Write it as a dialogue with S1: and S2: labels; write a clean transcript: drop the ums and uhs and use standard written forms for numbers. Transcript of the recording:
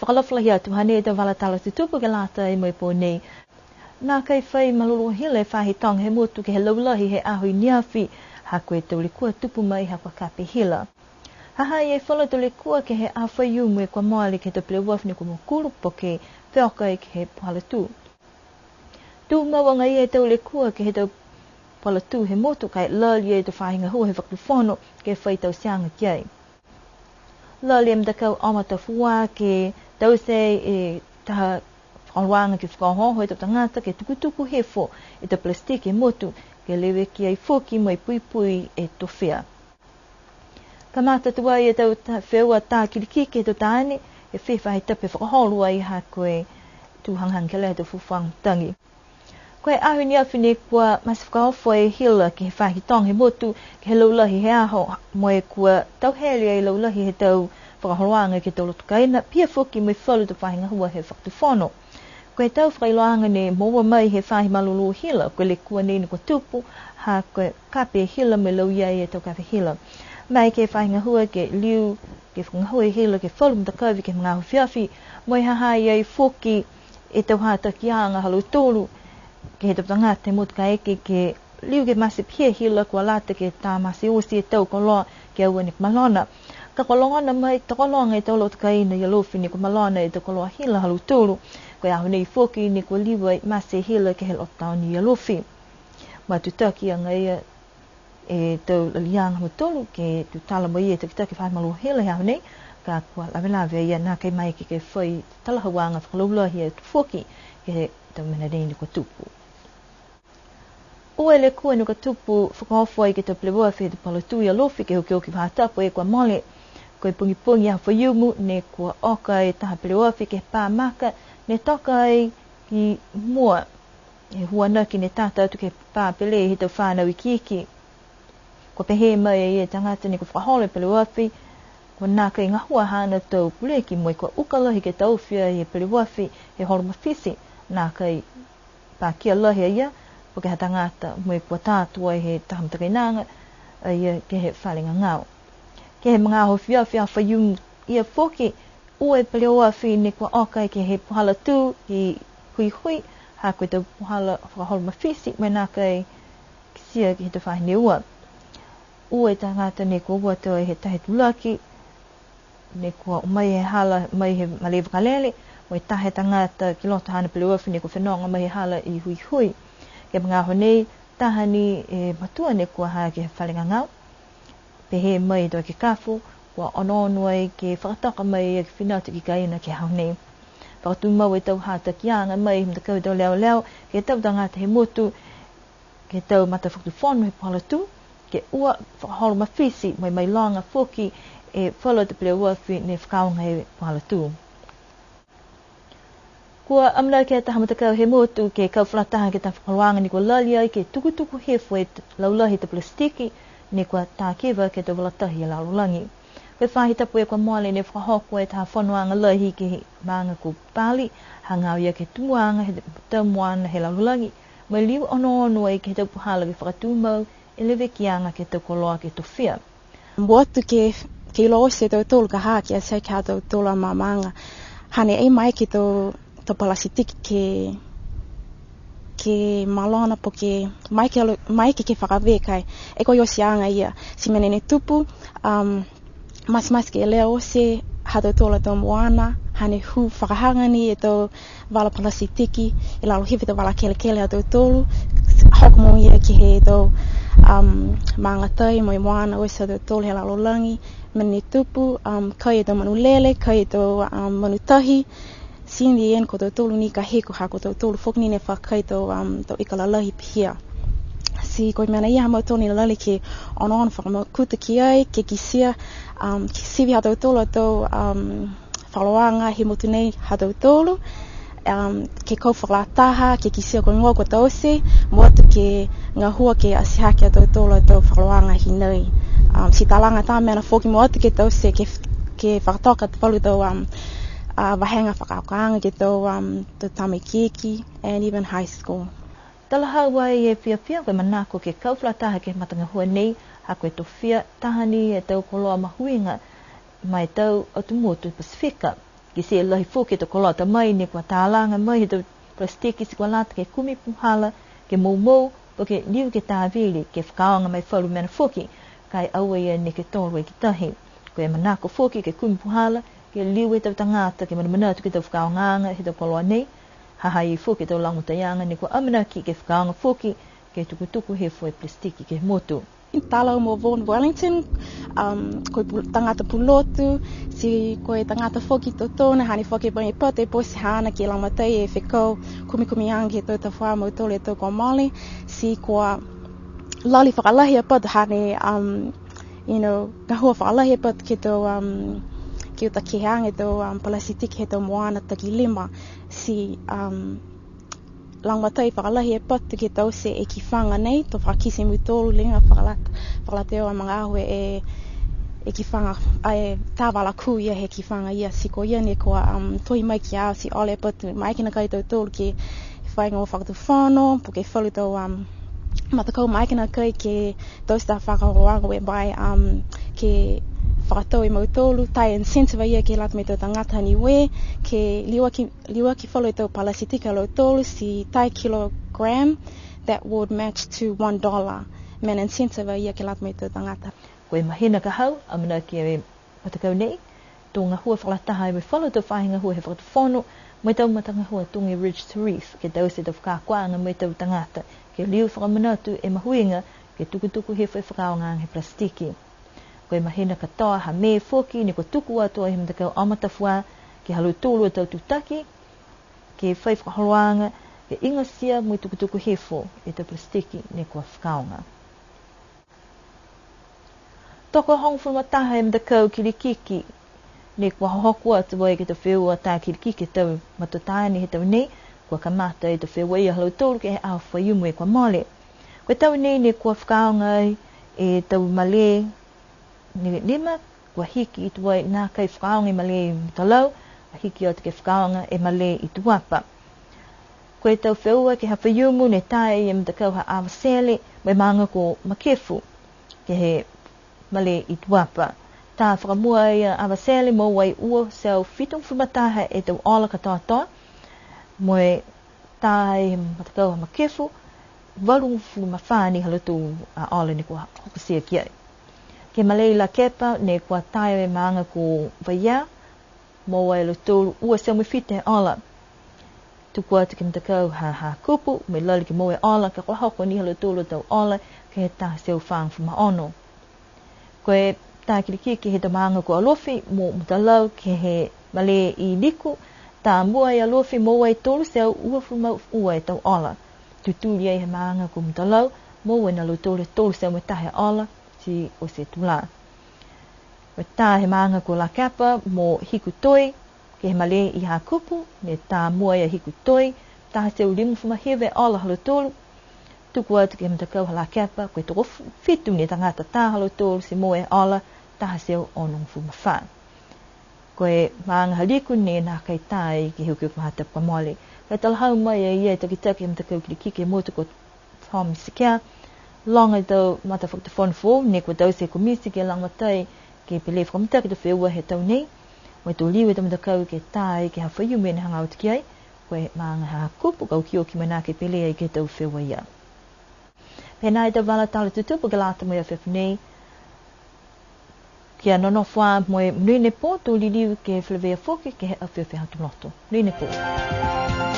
S1: whakalawhalahia tuhane e te walatala te tupu ke lata e moe pōnei. Nā kai whai malolo hile whahi tong he motu ke he laulahi he ahui niawhi ha koe te ule kua tupu mai ha kua kape hila. Haha e whala te ule kua ke he awhai umu e kua moale ke te plewafni kua mokuru poke whiokai ke he palatu. Tu mawanga i e te ule kua ke he tau palatu he motu kai lali e te whahinga hua he whaktuwhono ke whai tau sianga kiei. Lali e mtakau amata fua ke tau se e taha whakaruanga ki whakahoho e tau tangata ke tukutuku hefo e te plastiki e motu ke lewe ki ai whoki mai pui pui e towhia. Ka mata tua i e tau wheua tā kirikiki e tau tāne e whewhahi tape whakaholua i ha koe tūhanghang ke lehe te whuwhangutangi. Koe ahu ni awhine kua masi whakaofo e hila ki he whahi tong he motu ke he laulahi he aho moe kua tau heli e laulahi he tau whakaholoanga ke tau lotukaina pia whoki mai whalu te whahinga hua he whaktuwhono. Koe tau whakailoanga ne moa mai he whahi malulu hila koe le kua nini kua tupu ha koe kape hila me lau iai e tau kape hila. Mai ke whahinga hua ke liu ke whakahua hila ke whalu mtakawi ke mga huwhiawhi moe haha iai whoki e tau hata ki anga halu tolu ke he taputanga te motu ka eke ke liu ke masi pia hila kua lata ke tā masi osi e tau koloa ke aua ni kumalona. Ka kolongana mai takolonga e tau lotu ka ina i alofi ni kumalona e tau koloa hila halu tolu koe ahu nei whoki ni kua liwa masi hila ke he lockdown ni alofi. Ma tu taki anga ia e tau lalianga halu tolu ke tu tala mo ia taki whai malu hila ahu nei ka kua lawe ia nā kei mai ke whai talahawanga whakalulahi e tu whoki ke he tau mena ni kua tupu. Ua le kua ni kua tupu whakahofo ai ke tau pleboa whi te palatui a lofi ke hoki whahatapu e kua mole koe pungi a whaiumu ne kua oka e taha pleboa whi ke pā maka ne toka ai ki mua e huana ki ne tata atu ke pā pele he tau whanau i kiki. Kua pehe mai e tangata ni kua whakahole pleboa whi kua nāka i ngahua hana tau puleki moe kua ukalahi ke tau whia i e pleboa whi he horoma whisi nāka i pā kia lahi ia po ke hatangata moe kua tātua he tahamtakainanga ia ke he whalinga ngau. Ke he mga howhia whaiumu ia whoki ua e pleboa whi ne kua okai ke he puhala tū ki hui ha koe tau puhala whakahoroma whisi moe nāka i kisia ki he te whahine ua. Ua e tangata ne kua ua tau he tahe tulaki ne kua mai he hala mai he malewa kalele moe tahe tangata ki loto hana pleboa whi ne kua whenonga mai he hala i hui. Ke mga honei tahani e matua ne kua haa ke whalinga ngau. Pehe mai doa ke kafu, kua ono ai ke whakataka mai e ke whinata ki kaina ke honei. Whakatu mau e tau hata ki anga mai mtakau tau leo ke tau tangata he motu ke tau mata whaktuwhono he palatu ke ua whakaholo mawhisi mai longa whoki e whala te pleboa whi ne whakaunga he palatu. Kua amna ke tahamataka he motu ke kauwhalataha ke tawhakaroanga ni kua lali ai ke tukutuku hefo e laulahi te plastiki ni kua tākewa ke te walatahi e lalulangi. Koe whahi tapu e kua moale ne whakahoko e taha whanuanga lahi ke maanga ko pali hangau ia ke tumuanga he tamuana he lalulangi mai liu ono ai ke tau puhala ke whakatumau e lewe ki anga ke tau koloa ke towhia.
S2: Mboatu ke ilo ose tau tolu ka haa ki a sei ka tau tolu a mamanga hane e mai ki tau palasitiki ke malona po ke mai ke whakawekai e ko yosi anga ia si menene tupu mas ke leo ose hato tola tau moana hane hu whakahangani e tau wala palasitiki e lalo hiwi tau wala kele hato tolu hokumo ia ki he tau mangatai moi moana ose hato tolu he lalo langi menene tupu kai e tau manu lele kai e tau manu tahi Sindi en ko tolu ni ka heko ha ko tolu fokni ne whakai tau ikalalahi pia. Si ko mena ia mo toni lali ke on whakamakuta ki ai ke kisia ki sivi ha tolu tau whaloanga he motu nei ha tolu ke kau whakalataha ke kisia ko ngua ko tau se motu ke ngahua ke asihaki ha tolu tau whaloanga hi nei. Si talanga tā mena foki motu ke tau se ke whakatoka te palu tau wahenga whakaokanga ki tau tame kiki and even high school.
S1: Talaha wai e whiawhia koe manako ke kauwhalataha ke matanga hua nei ha koe towhia tahani e tau koloa mahuinga mai tau Automotu Pasifika ki se lahi foki to kolata mai ni kwa tālanga mai to plastiki si kwa lata ke kumi puhala ke moumou po ke liu ke tāwili ke whakaonga mai whalu mena foki kai aua ia ni ke tolu e ki tahi. Ko e manako foki ke kumi puhala ke liu e tau tangata ke manatu ke tau whakaonganga he tau koloa nei hahai foki tau langutayanga ni kwa amanaki ke whakaonga foki ke tukutuku he fo e plastiki ke motu.
S2: Tala mo Vaughan Wellington, koe tangata pulotu, si koe tangata foki totona, hani foki bangi pate posi hana ki lamatai e whekau, kumi angi e tau whaa mo tole e tau kwa mali, si koa lali whakalahi a pat hani, ngahua whakalahi a pat ke tau, ki uta ki hangi tau palasitiki he tau moana taki lima, si langmatai whakalahi e patu ki tau se e ki whanga nei, to whakisi mu tōru linga whakalate o a mga ahue e ki whanga, e tāwala ku ia he ki whanga ia si ko ia ne koa toi mai ki au si ole e patu, mai kina kai tau tōru ki whainga o whakatu whāno, po ke whalu tau matakau mai kina kai ke tau sta whakaroanga we bai ke whakatau i mautolu, tai incentive ia ke lat me tau tangata ni we, ke liwa ki whalu e tau palasitika lo tolu si tai kilogram, that would match to $1. Men incentive ia ke lat me tau tangata.
S1: Koe mahina ka hau, amana ki e matakau nei, tō ngā hua whalataha e me whalu tau whahinga hua he whakatu whono, mai tau matanga hua tōngi Ridge to Reef, ke tau se tau whakakuanga mai tau tangata, ke liu whakamanatu e mahuinga, ke tukutuku he whakaongang he plastiki. Koe mahina katoa ha me foki ni ko tuku atua he mtakau amatawha ke halu tōlu tau tutaki ke whai whakaholoanga ke ingasia mui tukutuku hefo e tau plastiki ni kua whakaonga. Toko hongfu mataha he mtakau kirikiki ni kua hohoku atua e ke tau wheua tā kirikiki tau matutani he tau nei kua kamata e tau wheua ia halu tōlu ke he au whaiumu e kua mole. Koe tau nei ni kua whakaonga e tau male ni lima, kua hiki i tuai nā kai whakaonga i male i mtalau, a hiki o te ke whakaonga e male i tuapa. Koe tau wheua ke hawhaiumu ne tae i mtakau ha awasele, mai maanga ko makefu, ke he male i tuapa. Tā whakamua i awasele mo wai ua sau whitung whumataha e tau ola katoa toa, moe tae mtakau ha makefu, walung whumawhani halutu a ola ni kua hokasia kiai. Ke malei la kepa ne kua tae maanga ko vaia, mo wai lo tōru ua sau me white ola. Tukua te ke mtakau ha kupu, me lali ke moe ola, ka kua hoko ni halo tōru tau ola, ke he tā seu whaang whuma ono. Koe tā kirikiki he ta maanga ko alofi, mo mtalau ke he malei i liku, tā mua i alofi mo wai tōru sau ua whuma ua e tau ola. Tuturi ai he maanga ko mtalau, mo wai na lo tōru sau me tahe ola, si o se tula. O tā he maanga ko la kapa mo hiku toi, ke he male i ha kupu, ne tā mua ia hiku toi, tā se ulimu whumahewe ola halo tōru, tuku atu ke mtakau ha la kapa, koe toko whitu ni tangata tā halo tōru si moe ola, tā se o onong whumawha. Koe maanga haliku ne nā kai tāi ke hiu kiuku hata pamole. Kai talahau mai e ia taki mtakau kirikike motu ko Tom Sikia, longa tau mata whakatawhanfo, ne kua tau se komisi ke langmatai ke pele whakamata ki tau wheua he tau nei, mai tō liwe tau matakau ke tāi ke hawhaiu mene hanga au tiki ai, koe maanga ha kupu kau ki o ki mana ke pele ai ke tau wheua ia. Pēnā i tau wala tala tutupu ke lata mo ia whewhinei, kia nono wha moe mnuine pō tō li liu ke whelewea whoke ke he awhewhe hatu loto. Mnuine pō.